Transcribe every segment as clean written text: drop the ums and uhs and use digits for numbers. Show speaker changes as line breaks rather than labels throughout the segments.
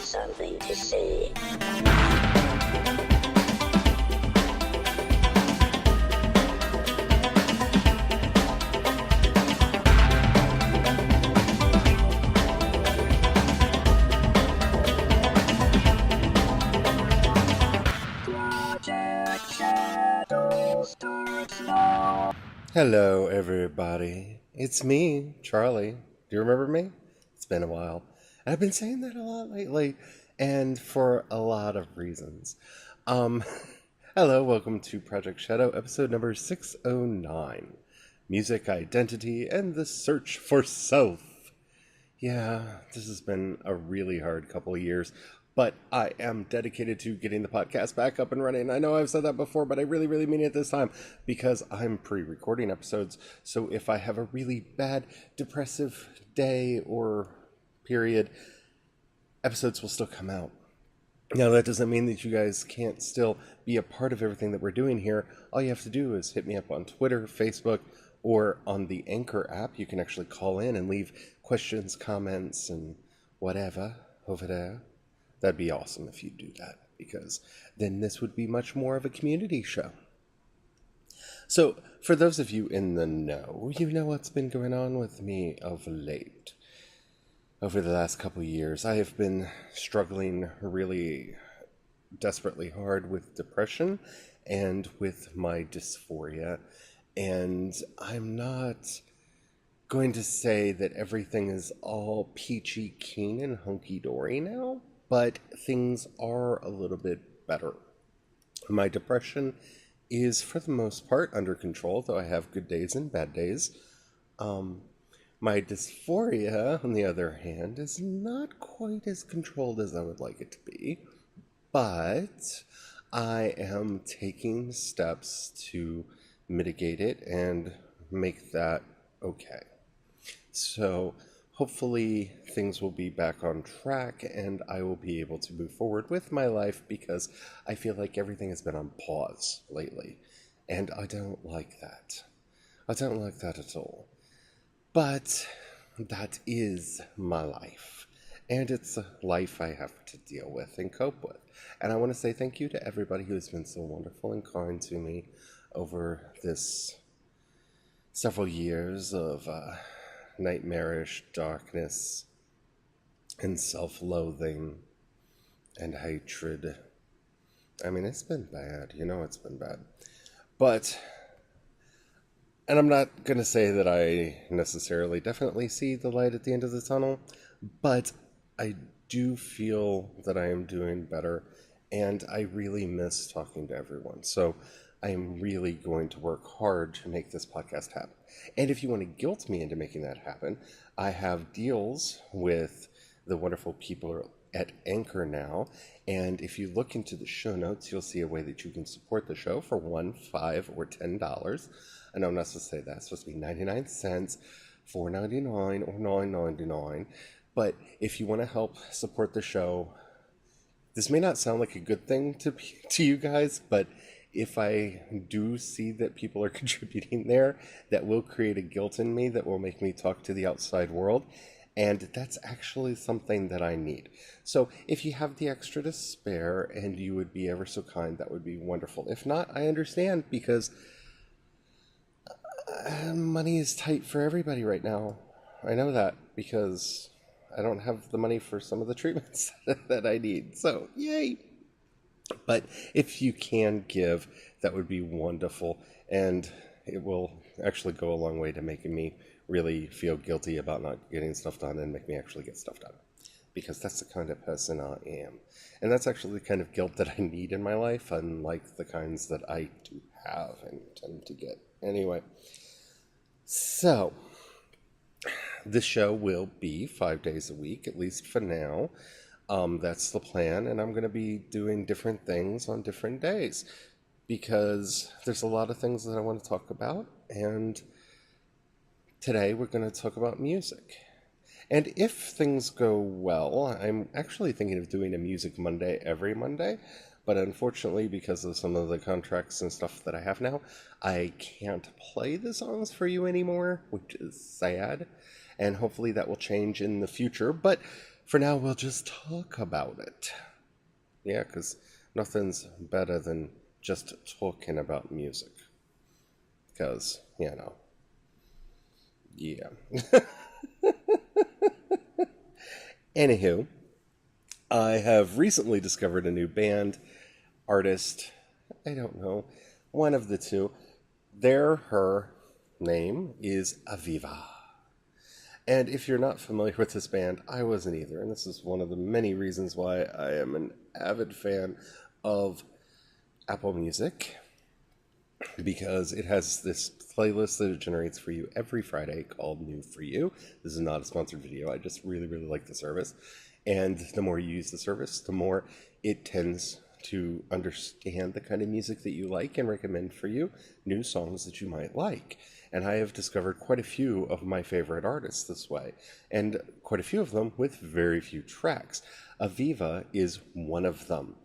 something to say.
Hello, everybody. It's me, Charlie. Do you remember me? It's been a while. And I've been saying that a lot lately, and for a lot of reasons. Um, Hello, welcome to Project Shadow, episode number 609. Music, Identity, and the Search for Self. Yeah, this has been a really hard couple of years, but I am dedicated to getting the podcast back up and running. I know I've said that before, but I really, really mean it this time because I'm pre-recording episodes. So if I have a really bad, depressive day or period, episodes will still come out. Now, that doesn't mean that you guys can't still be a part of everything that we're doing here. All you have to do is hit me up on Twitter, Facebook, or on the Anchor app. You can actually call in and leave questions, comments, and whatever over there. That'd be awesome if you do that, because then this would be much more of a community show. So, for those of you in the know, you know what's been going on with me of late. Over the last couple of years, I have been struggling really desperately hard with depression and with my dysphoria. And I'm not going to say that everything is all peachy keen and hunky-dory now, but things are a little bit better. My depression is, for the most part, under control, though I have good days and bad days. My dysphoria, on the other hand, is not quite as controlled as I would like it to be, but I am taking steps to mitigate it and make that okay. So hopefully things will be back on track and I will be able to move forward with my life, because I feel like everything has been on pause lately, and I don't like that. I don't like that at all. But that is my life, and it's a life I have to deal with and cope with. And I want to say thank you to everybody who has been so wonderful and kind to me over this several years of nightmarish darkness and self-loathing and hatred. I mean, it's been bad. It's been bad. And I'm not going to say that I necessarily definitely see the light at the end of the tunnel, but I do feel that I am doing better, and I really miss talking to everyone. So I am really going to work hard to make this podcast happen. And if you want to guilt me into making that happen, I have deals with the wonderful people at Anchor now. And if you look into the show notes, you'll see a way that you can support the show for $1, $5, or $10. I know I'm not supposed to say that. It's supposed to be 99 cents, $4.99, or $9.99. But if you want to help support the show, this may not sound like a good thing to you guys, but if I do see that people are contributing there, that will create a guilt in me that will make me talk to the outside world. And that's actually something that I need. So if you have the extra to spare and you would be ever so kind, that would be wonderful. If not, I understand, because money is tight for everybody right now. I know that because I don't have the money for some of the treatments that I need. So, yay! But if you can give, that would be wonderful. And it will actually go a long way to making me really feel guilty about not getting stuff done and make me actually get stuff done. Because that's the kind of person I am. And that's actually the kind of guilt that I need in my life, unlike the kinds that I do have and tend to get. Anyway, so this show will be 5 days a week, at least for now. That's the plan, and I'm going to be doing different things on different days because there's a lot of things that I want to talk about, and today we're going to talk about music. And if things go well, I'm actually thinking of doing a Music Monday every Monday, but unfortunately, because of some of the contracts and stuff that I have now, I can't play the songs for you anymore, which is sad, and hopefully that will change in the future. But For now, we'll just talk about it. Yeah, because nothing's better than just talking about music. Because, yeah. Anywho, I have recently discovered a new band, artist, I don't know, one of the two. Her name is AViVA. And if you're not familiar with this band, I wasn't either. And this is one of the many reasons why I am an avid fan of Apple Music, because it has this playlist that it generates for you every Friday called New For You. This is not a sponsored video. I just really, really like the service. And the more you use the service, the more it tends to understand the kind of music that you like and recommend for you new songs that you might like. And I have discovered quite a few of my favorite artists this way, and quite a few of them with very few tracks. AViVA is one of them.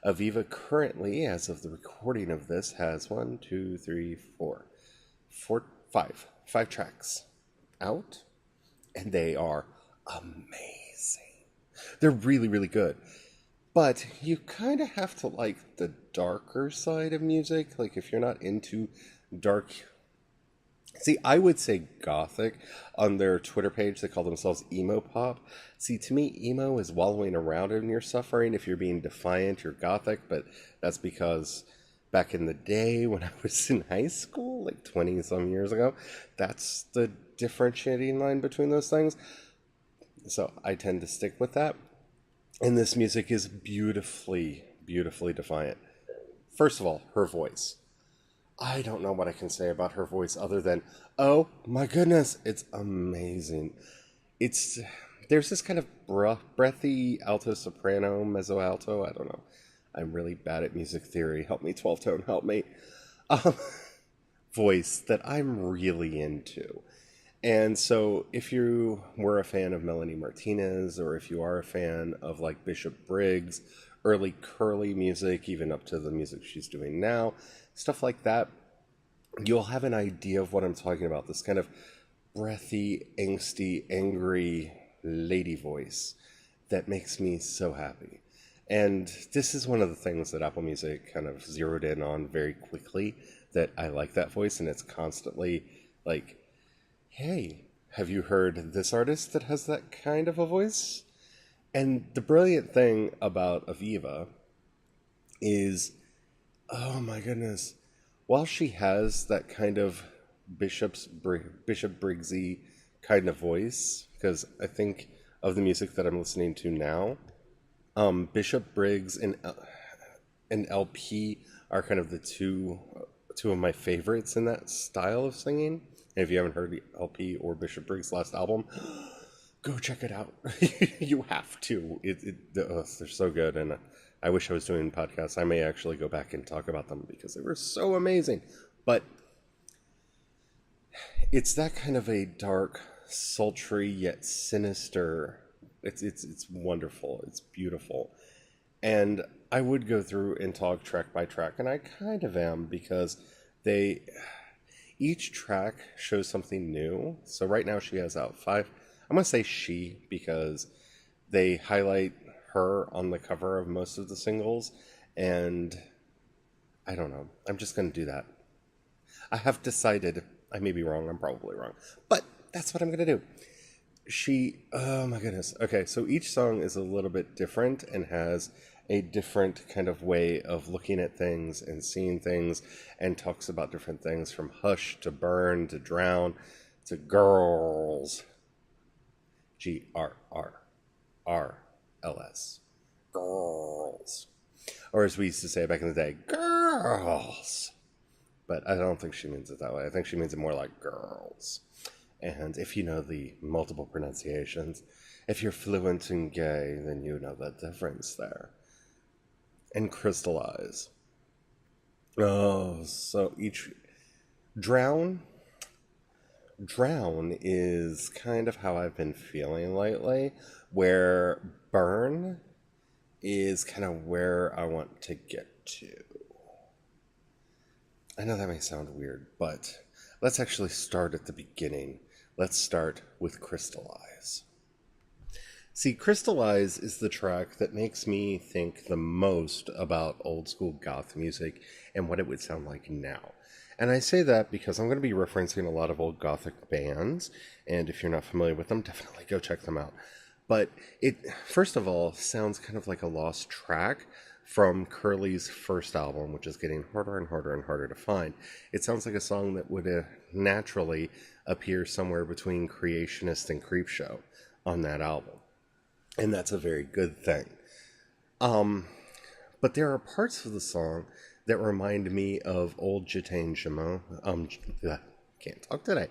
AViVA currently, as of the recording of this, has five tracks out, and they are amazing. They're really, really good. But you kind of have to like the darker side of music. Like, if you're not into dark... See, I would say gothic. On their Twitter page, they call themselves emo pop. See, to me, emo is wallowing around in your suffering. If you're being defiant, you're gothic. But that's because back in the day when I was in high school, like 20-some years ago, that's the differentiating line between those things. So I tend to stick with that. And this music is beautifully, beautifully defiant. First of all, her voice. I don't know what I can say about her voice other than, oh my goodness, it's amazing. There's this kind of breathy alto soprano, mezzo alto, I don't know. I'm really bad at music theory. Help me, 12 tone, help me. Um, Voice that I'm really into. And so if you were a fan of Melanie Martinez, or if you are a fan of like Bishop Briggs, early curly music, even up to the music she's doing now, stuff like that, you'll have an idea of what I'm talking about. This kind of breathy, angsty, angry lady voice that makes me so happy. And this is one of the things that Apple Music kind of zeroed in on very quickly, that I like that voice, and it's constantly like, hey, have you heard this artist that has that kind of a voice? And the brilliant thing about AViVA is, oh my goodness, while she has that kind of Bishop Briggsy kind of voice, because I think of the music that I'm listening to now, Bishop Briggs and LP are kind of the two of my favorites in that style of singing. And if you haven't heard the LP or Bishop Briggs' last album, go check it out. You have to. They're so good, and I wish I was doing podcasts. I may actually go back and talk about them because they were so amazing. But it's that kind of a dark, sultry yet sinister. It's wonderful. It's beautiful, and I would go through and talk track by track, and I kind of am, because each track shows something new. So right now she has out 5. I'm going to say she because they highlight her on the cover of most of the singles. And I don't know. I'm just going to do that. I have decided. I may be wrong. I'm probably wrong. But that's what I'm going to do. Oh my goodness. Okay, so each song is a little bit different and has a different kind of way of looking at things and seeing things, and talks about different things from Hush to Burn to Drown to Girls. GRRRLS. Girls. Or as we used to say back in the day, girls. But I don't think she means it that way. I think she means it more like girls. And if you know the multiple pronunciations, if you're fluent in gay, then you know the difference there. And crystallize. Oh, so each... Drown is kind of how I've been feeling lately, where Burn is kind of where I want to get to. I know that may sound weird, but let's actually start at the beginning. Let's start with Crystallize. See, Crystallize is the track that makes me think the most about old school goth music and what it would sound like now. And I say that because I'm going to be referencing a lot of old gothic bands, and if you're not familiar with them, definitely go check them out. But it, first of all, sounds kind of like a lost track from Curly's first album, which is getting harder and harder and harder to find. It sounds like a song that would naturally appear somewhere between Creationist and Creepshow on that album. And that's a very good thing. Um, but there are parts of the song that remind me of old Jatane Jamon. Can't talk today.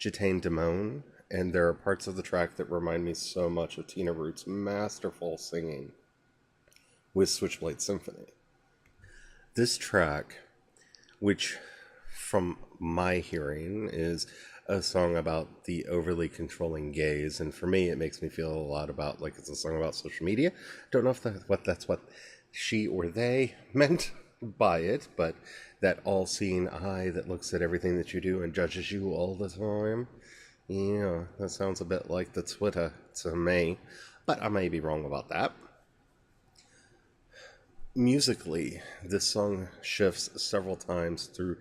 Jatane Damone. And there are parts of the track that remind me so much of Tina Root's masterful singing with Switchblade Symphony. This track, which from my hearing is a song about the overly controlling gaze, and for me it makes me feel a lot about like it's a song about social media. Don't know if that's what she or they meant by it, but that all-seeing eye that looks at everything that you do and judges you all the time. Yeah, that sounds a bit like the Twitter to me, but I may be wrong about that. Musically, this song shifts several times through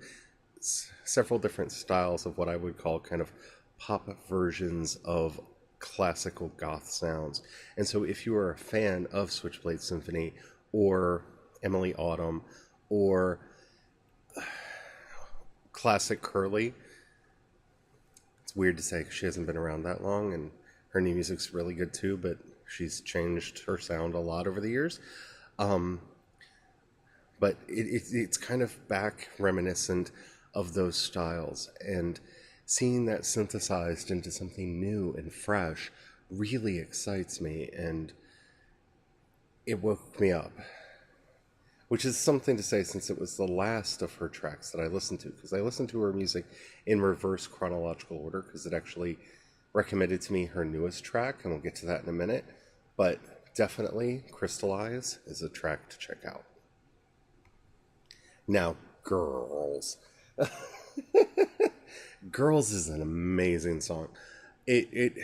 several different styles of what I would call kind of pop versions of classical goth sounds. And so if you are a fan of Switchblade Symphony or Emily Autumn or classic Curly, it's weird to say because she hasn't been around that long and her new music's really good too, but she's changed her sound a lot over the years. But it's kind of back reminiscent of those styles, and seeing that synthesized into something new and fresh really excites me, and it woke me up, which is something to say since it was the last of her tracks that I listened to, because I listened to her music in reverse chronological order because it actually recommended to me her newest track, and we'll get to that in a minute. But definitely Crystallize is a track to check out. Now, Girls. Girls is an amazing song. It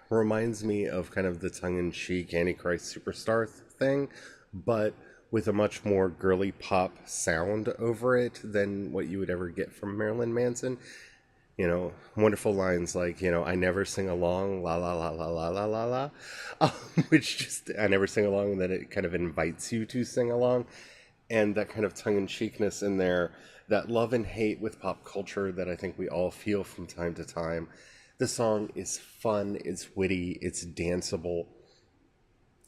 reminds me of kind of the tongue-in-cheek Antichrist Superstar thing, but with a much more girly pop sound over it than what you would ever get from Marilyn Manson. You know, wonderful lines like, you know, I never sing along, la la la la la la la la, which just, I never sing along, and then it kind of invites you to sing along. And that kind of tongue-in-cheekness in there, that love and hate with pop culture that I think we all feel from time to time. The song is fun, it's witty, it's danceable.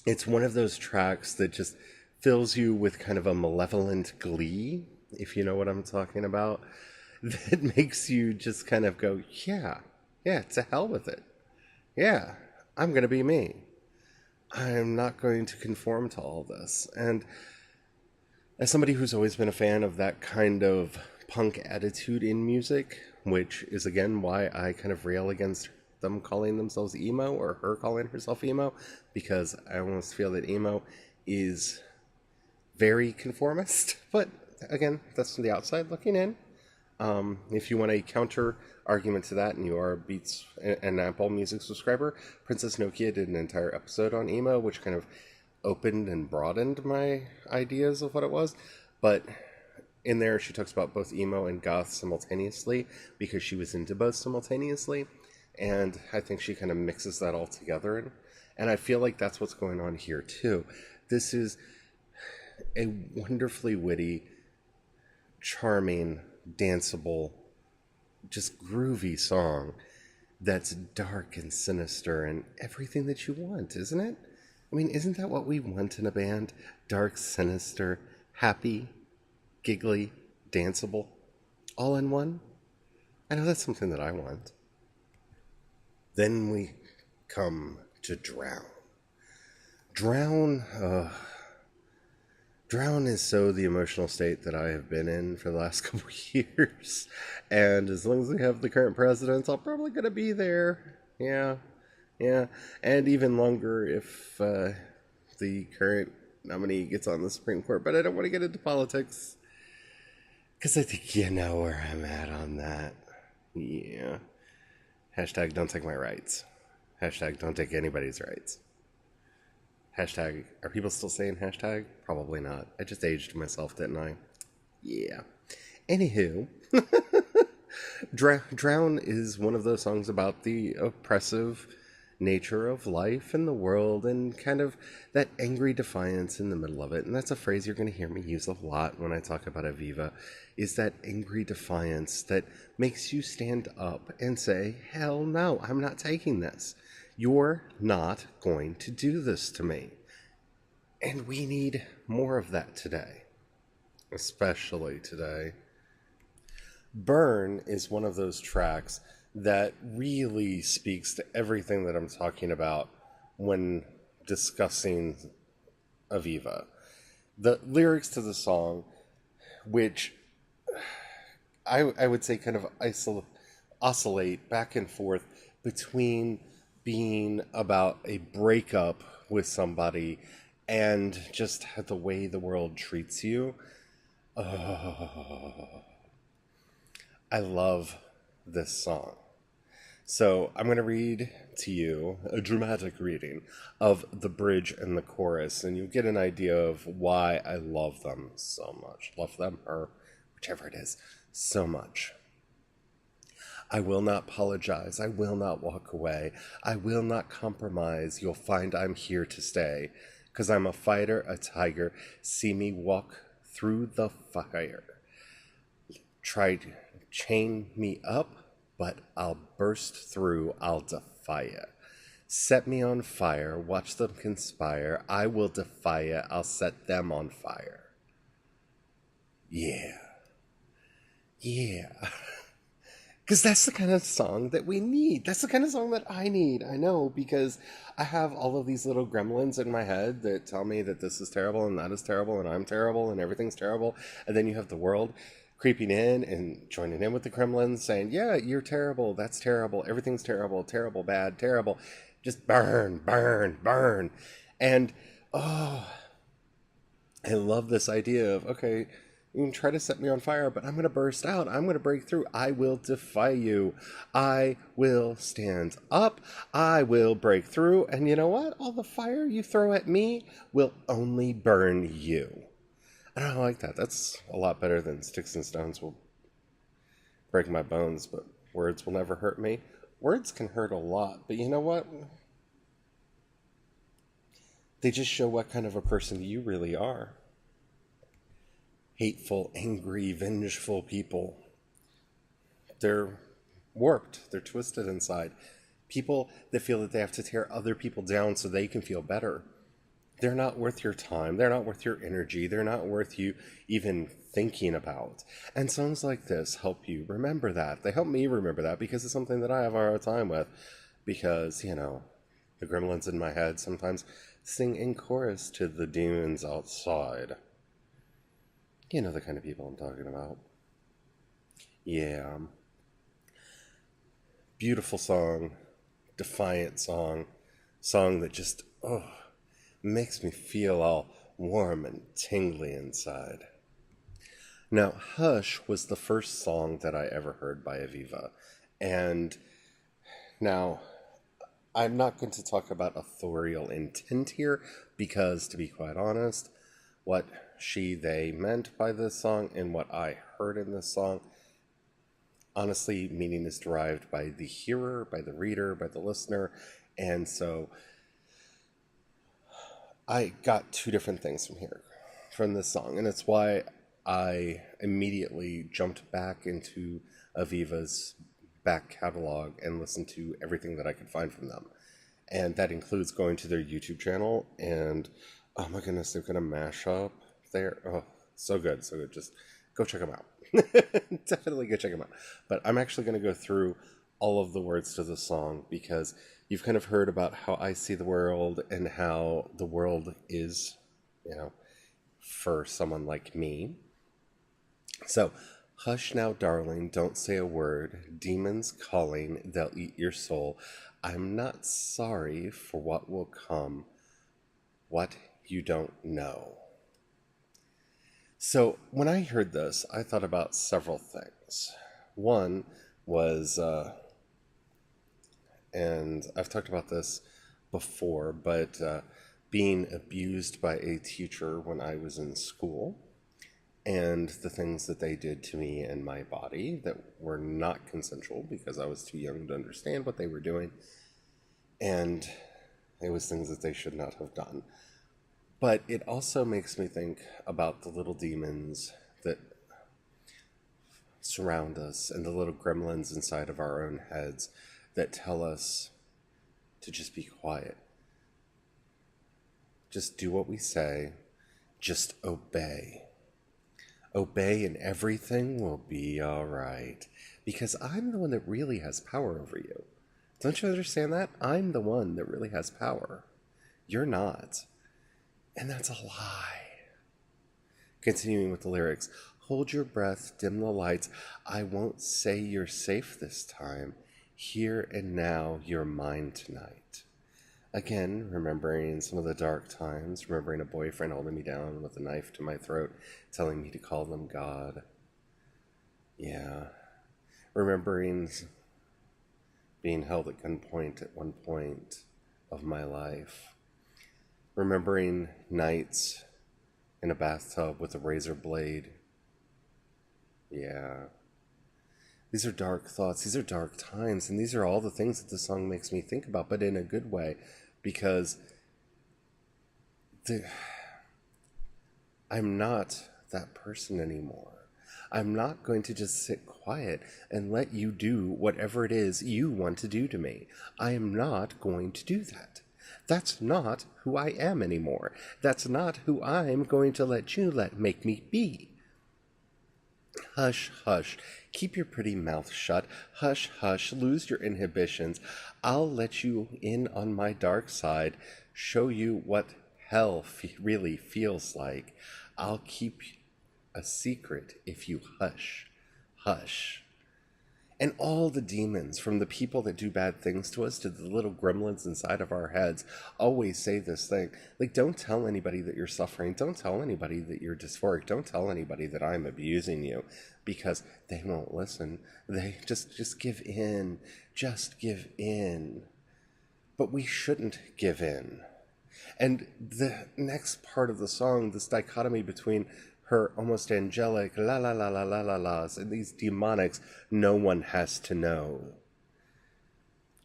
It's one of those tracks that just fills you with kind of a malevolent glee, if you know what I'm talking about, that makes you just kind of go, yeah, to hell with it. Yeah, I'm going to be me. I'm not going to conform to all this. And as somebody who's always been a fan of that kind of punk attitude in music, which is again why I kind of rail against them calling themselves emo or her calling herself emo, because I almost feel that emo is very conformist. But again, that's from the outside looking in. If you want a counter argument to that and you are a Beats and Apple Music subscriber, Princess Nokia did an entire episode on emo, which kind of opened and broadened my ideas of what it was. But in there she talks about both emo and goth simultaneously because she was into both simultaneously, and I think she kind of mixes that all together, and I feel like that's what's going on here too. This is a wonderfully witty, charming, danceable, just groovy song that's dark and sinister and everything that you want, isn't it? I mean, isn't that what we want in a band? Dark, sinister, happy, giggly, danceable, all in one? I know that's something that I want. Then we come to Drown. Drown is so the emotional state that I have been in for the last couple of years. And as long as we have the current president, I'm probably going to be there. Yeah. And even longer if the current nominee gets on the Supreme Court. But I don't want to get into politics, because I think you know where I'm at on that. Yeah. Hashtag don't take my rights. Hashtag don't take anybody's rights. Hashtag, are people still saying hashtag? Probably not. I just aged myself, didn't I? Yeah. Anywho, Drown is one of those songs about the oppressive nature of life and the world and kind of that angry defiance in the middle of it. And that's a phrase you're going to hear me use a lot when I talk about AViVA, is that angry defiance that makes you stand up and say, hell no, I'm not taking this. You're not going to do this to me. And we need more of that today, especially today. Burn is one of those tracks that really speaks to everything that I'm talking about when discussing AViVA. The lyrics to the song, which I would say kind of oscillate back and forth between being about a breakup with somebody and just the way the world treats you. Oh, I love this song. So I'm going to read to you a dramatic reading of the bridge and the chorus, and you'll get an idea of why I love them so much. Love them, or whichever it is, so much. I will not apologize. I will not walk away. I will not compromise. You'll find I'm here to stay. 'Cause I'm a fighter, a tiger. See me walk through the fire. Try to chain me up, but I'll burst through. I'll defy it. Set me on fire. Watch them conspire. I will defy it. I'll set them on fire. Yeah. Yeah. Because that's the kind of song that we need. That's the kind of song that I need. I know, because I have all of these little gremlins in my head that tell me that this is terrible and that is terrible and I'm terrible and everything's terrible. And then you have the world creeping in and joining in with the gremlins saying, yeah, you're terrible. That's terrible. Everything's terrible. Terrible, bad, terrible. Just burn, burn, burn. And, oh, I love this idea of, okay, you can try to set me on fire, but I'm going to burst out. I'm going to break through. I will defy you. I will stand up. I will break through. And you know what? All the fire you throw at me will only burn you. I don't like that. That's a lot better than sticks and stones will break my bones, but words will never hurt me. Words can hurt a lot, but you know what? They just show what kind of a person you really are. Hateful, angry, vengeful people. They're warped. They're twisted inside. People that feel that they have to tear other people down so they can feel better. They're not worth your time. They're not worth your energy. They're not worth you even thinking about. And songs like this help you remember that. They help me remember that because it's something that I have a hard time with. Because, you know, the gremlins in my head sometimes sing in chorus to the demons outside. You know the kind of people I'm talking about. Yeah. Beautiful song. Defiant song. Song that just, makes me feel all warm and tingly inside. Now, Hush was the first song that I ever heard by AViVA. And now, I'm not going to talk about authorial intent here because, to be quite honest, what they meant by this song and what I heard in this song, honestly, meaning is derived by the hearer, by the reader, by the listener. And so I got two different things from this song. And it's why I immediately jumped back into AViVA's back catalog and listened to everything that I could find from them. And that includes going to their YouTube channel. And oh my goodness, they've got a mashup there. Oh, so good, so good. Just go check them out. Definitely go check them out. But I'm actually going to go through all of the words to the song because you've kind of heard about how I see the world and how the world is, you know, for someone like me. So, hush now, darling, don't say a word. Demons calling, they'll eat your soul. I'm not sorry for what will come, what you don't know. So, when I heard this, I thought about several things. One was, and I've talked about this before, but being abused by a teacher when I was in school, and the things that they did to me and my body that were not consensual because I was too young to understand what they were doing, and it was things that they should not have done. But it also makes me think about the little demons that surround us and the little gremlins inside of our own heads that tell us to just be quiet. Just do what we say. Just obey. Obey and everything will be all right. Because I'm the one that really has power over you. Don't you understand that? I'm the one that really has power. You're not. And that's a lie. Continuing with the lyrics. Hold your breath, dim the lights. I won't say you're safe this time. Here and now, you're mine tonight. Again, remembering some of the dark times, remembering a boyfriend holding me down with a knife to my throat, telling me to call them God. Yeah. Remembering being held at gunpoint at one point of my life. Remembering nights in a bathtub with a razor blade. Yeah. These are dark thoughts. These are dark times. And these are all the things that the song makes me think about, but in a good way. Because I'm not that person anymore. I'm not going to just sit quiet and let you do whatever it is you want to do to me. I am not going to do that. That's not who I am anymore. That's not who I'm going to let you make me be. Hush, hush. Keep your pretty mouth shut. Hush, hush. Lose your inhibitions. I'll let you in on my dark side. Show you what hell really feels like. I'll keep a secret if you hush, hush. And all the demons, from the people that do bad things to us to the little gremlins inside of our heads, always say this thing. Like, don't tell anybody that you're suffering. Don't tell anybody that you're dysphoric. Don't tell anybody that I'm abusing you, because they won't listen. They just give in. Just give in. But we shouldn't give in. And the next part of the song, this dichotomy between her almost angelic la la la la la la la's and these demonics no one has to know,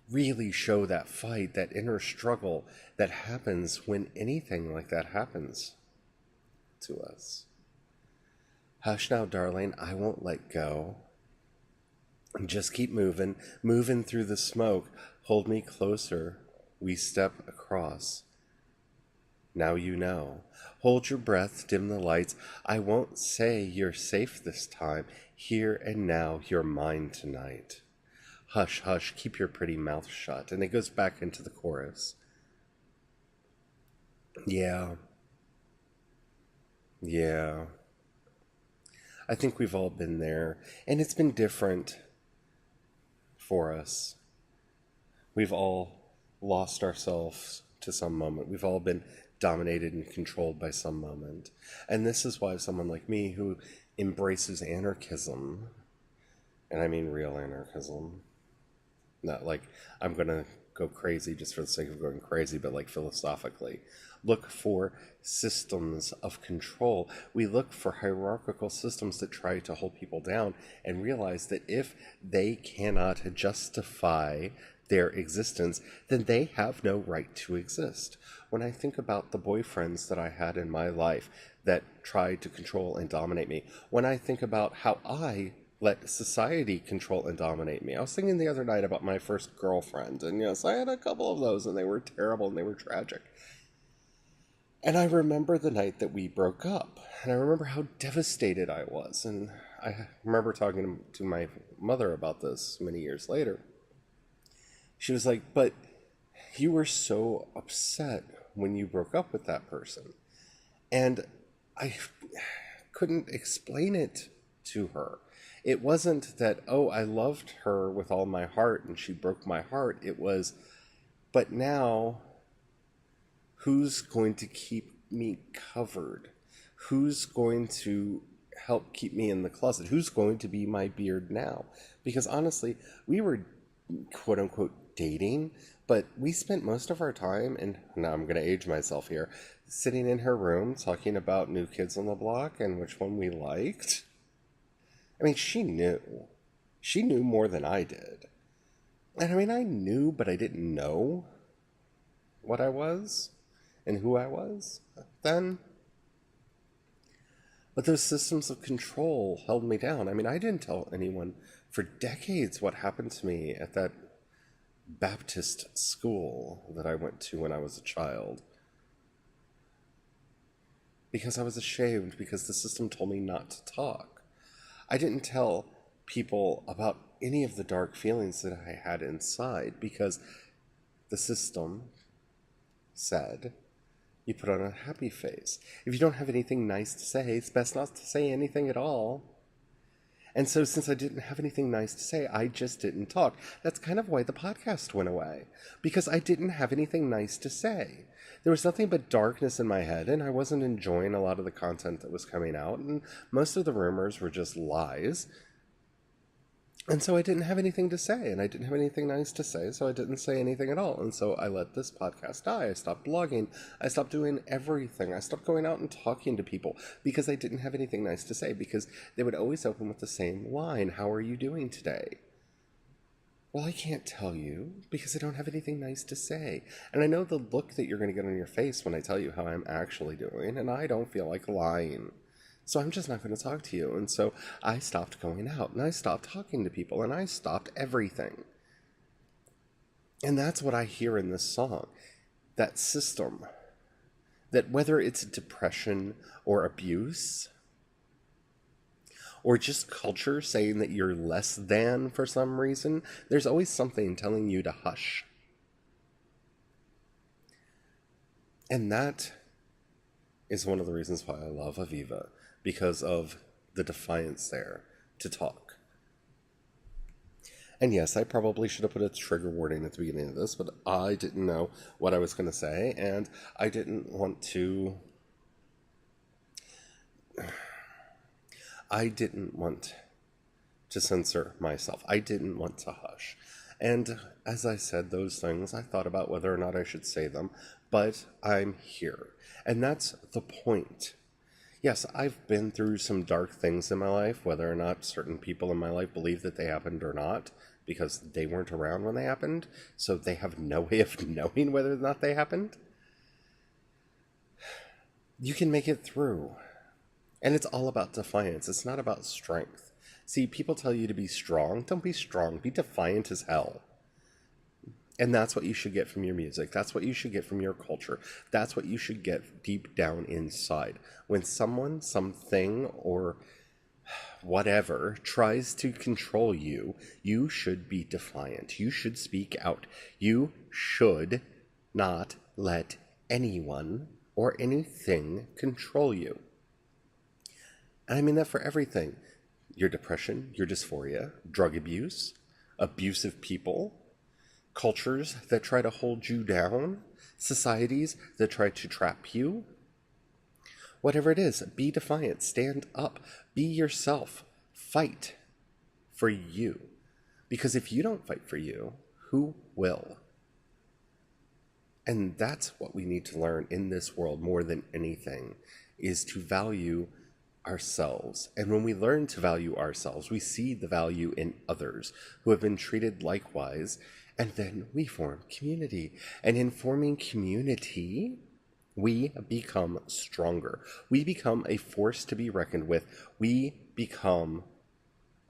really show that fight, that inner struggle that happens when anything like that happens to us. Hush now, darling, I won't let go. Just keep moving, moving through the smoke. Hold me closer. We step across. Now you know. Hold your breath, dim the lights. I won't say you're safe this time. Here and now, you're mine tonight. Hush, hush, keep your pretty mouth shut. And it goes back into the chorus. Yeah. I think we've all been there. And it's been different for us. We've all lost ourselves to some moment. We've all been dominated and controlled by some moment. And this is why someone like me who embraces anarchism, and I mean real anarchism, not like I'm going to go crazy just for the sake of going crazy, but like philosophically, look for systems of control. We look for hierarchical systems that try to hold people down and realize that if they cannot justify their existence, then they have no right to exist. When I think about the boyfriends that I had in my life that tried to control and dominate me, when I think about how I let society control and dominate me. I was thinking the other night about my first girlfriend, and yes, I had a couple of those, and they were terrible and they were tragic. And I remember the night that we broke up, and I remember how devastated I was, and I remember talking to my mother about this many years later. She was like, but you were so upset when you broke up with that person. And I couldn't explain it to her. It wasn't that, oh, I loved her with all my heart and she broke my heart. It was, but now, who's going to keep me covered? Who's going to help keep me in the closet? Who's going to be my beard now? Because honestly, we were quote unquote dating, but we spent most of our time, and now I'm going to age myself here, sitting in her room talking about New Kids on the Block and which one we liked. I mean, she knew. She knew more than I did. And I mean, I knew, but I didn't know what I was and who I was then. But those systems of control held me down. I mean, I didn't tell anyone for decades what happened to me at that Baptist school that I went to when I was a child. Because I was ashamed, because the system told me not to talk. I didn't tell people about any of the dark feelings that I had inside because the system said, you put on a happy face. If you don't have anything nice to say, it's best not to say anything at all. And so since I didn't have anything nice to say, I just didn't talk. That's kind of why the podcast went away, because I didn't have anything nice to say. There was nothing but darkness in my head, and I wasn't enjoying a lot of the content that was coming out, and most of the rumors were just lies. And so I didn't have anything to say, and I didn't have anything nice to say, so I didn't say anything at all. And so I let this podcast die. I stopped blogging. I stopped doing everything. I stopped going out and talking to people because I didn't have anything nice to say, because they would always open with the same line, "How are you doing today?" Well, I can't tell you because I don't have anything nice to say. And I know the look that you're going to get on your face when I tell you how I'm actually doing, and I don't feel like lying. So I'm just not going to talk to you. And so I stopped going out, and I stopped talking to people, and I stopped everything. And that's what I hear in this song. That system. That whether it's depression or abuse, or just culture saying that you're less than for some reason, there's always something telling you to hush. And that is one of the reasons why I love AViVA, because of the defiance there to talk. And yes, I probably should have put a trigger warning at the beginning of this, but I didn't know what I was going to say, and I didn't want to... censor myself. I didn't want to hush. And as I said those things, I thought about whether or not I should say them, but I'm here. And that's the point. Yes, I've been through some dark things in my life, whether or not certain people in my life believe that they happened or not, because they weren't around when they happened, so they have no way of knowing whether or not they happened. You can make it through. And it's all about defiance. It's not about strength. See, people tell you to be strong. Don't be strong. Be defiant as hell. And that's what you should get from your music. That's what you should get from your culture. That's what you should get deep down inside. When someone, something, or whatever tries to control you, you should be defiant. You should speak out. You should not let anyone or anything control you. And I mean that for everything. Your depression, your dysphoria, drug abuse, abusive people, cultures that try to hold you down, societies that try to trap you. Whatever it is, be defiant, stand up, be yourself, fight for you. Because if you don't fight for you, who will? And that's what we need to learn in this world more than anything, is to value ourselves. And when we learn to value ourselves, we see the value in others who have been treated likewise, and then we form community. And in forming community, we become stronger. We become a force to be reckoned with. We become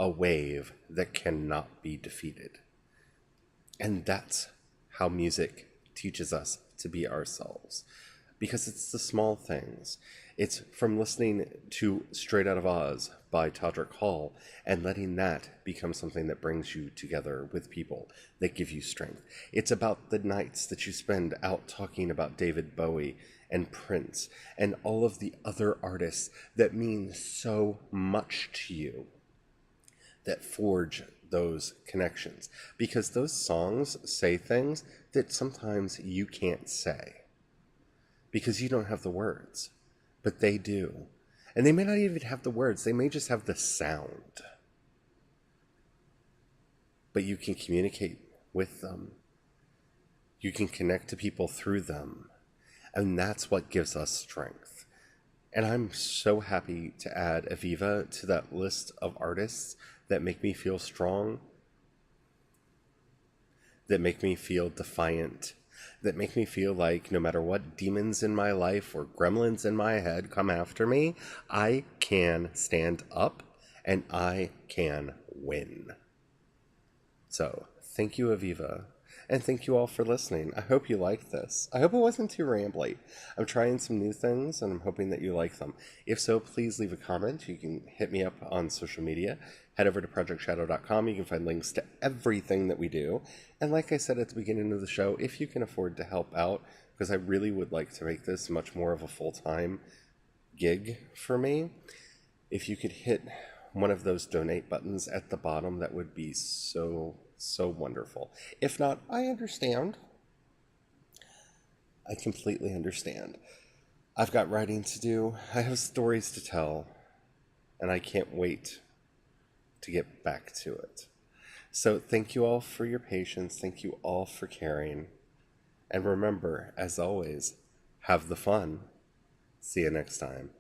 a wave that cannot be defeated. And that's how music teaches us to be ourselves. Because it's the small things. It's from listening to Straight Out of Oz by Todrick Hall and letting that become something that brings you together with people that give you strength. It's about the nights that you spend out talking about David Bowie and Prince and all of the other artists that mean so much to you, that forge those connections. Because those songs say things that sometimes you can't say, because you don't have the words. But they do. And they may not even have the words. They may just have the sound. But you can communicate with them You can connect to people through them. And that's what gives us strength. And I'm so happy to add AViVA to that list of artists that make me feel strong, that make me feel defiant, that make me feel like no matter what demons in my life or gremlins in my head come after me, I can stand up and I can win. So, thank you, AViVA. And thank you all for listening. I hope you liked this. I hope it wasn't too rambly. I'm trying some new things and I'm hoping that you like them. If so, please leave a comment. You can hit me up on social media. Head over to projectshadow.com. You can find links to everything that we do. And like I said at the beginning of the show, if you can afford to help out, because I really would like to make this much more of a full-time gig for me, if you could hit one of those donate buttons at the bottom, that would be so wonderful. If not, I understand. I completely understand. I've got writing to do. I have stories to tell. And I can't wait to get back to it. So thank you all for your patience. Thank you all for caring. And remember, as always, have the fun. See you next time.